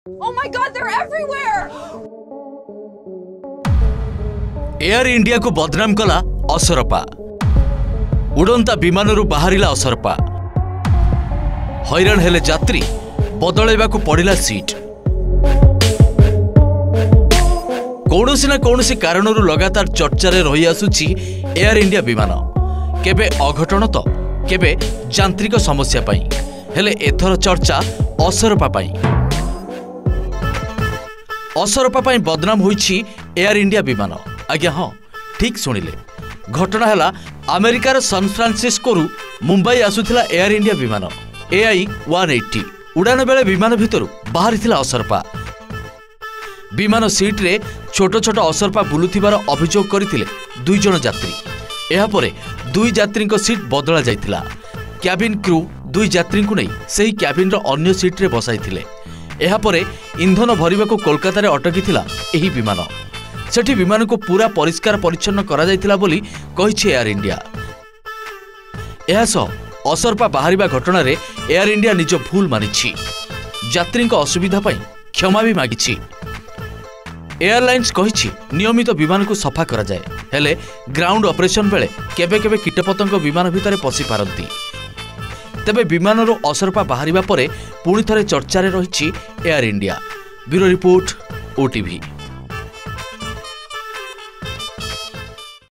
Oh my God, they're everywhere! Air India को बदनाम कला असरपा उड़ंता विमानरू बाहरिला असरपा हैरान हेले यात्री बदलैबा को पड़िला सीट कौनसी ना कौनसी कारणरू लगातार चर्चा रे रही आसुची एयर इंडिया विमान केबे अघटन तो केबे यांत्रिक समस्या पाई हेले एथर चर्चा असरपा पाई असरपा पाई बदनाम होईची एयर इंडिया विमान आज्ञा हाँ ठीक शुणिले घटना है अमेरिकार सान फ्रांसिस्को मुंबई आसुथिला एयर इंडिया विमान AI-180 उड़ान बेले विमान भितर बाहरी असरपा विमान सीट रे छोट छोट असरपा बुलुथिबार अभियोग करथिले 2 जण यात्री एहापरे 2 यात्री सीट बदला जाइथिला क्याबिन क्रू 2 यात्री को नहीं सही क्याबिन रो अन्य सीट रे बसाइथिले एहापरे इंधन भरिबा को कोलकाता रे अटकीथिला एही विमान सेठी विमान को पूरा परिष्कार परिच्छन्न करा जाइथिला बोली कहिछि एयर इंडिया एहासो असरपा बाहरिबा घटना रे एयर इंडिया निज भूल मानिछि यात्री असुविधा पई क्षमा भी मागिछि एयरलाइंस कहिछि नियमित विमान को सफा करा जाए हेले ग्राउंड ऑपरेशन बेले केबे केबे कीटपतंग विमान भितरे पसी पारंती तेबे विमान रो असरपा बाहरिबा परे पुणी थरे चर्चा रे रहिछि Air India bureau report OTV।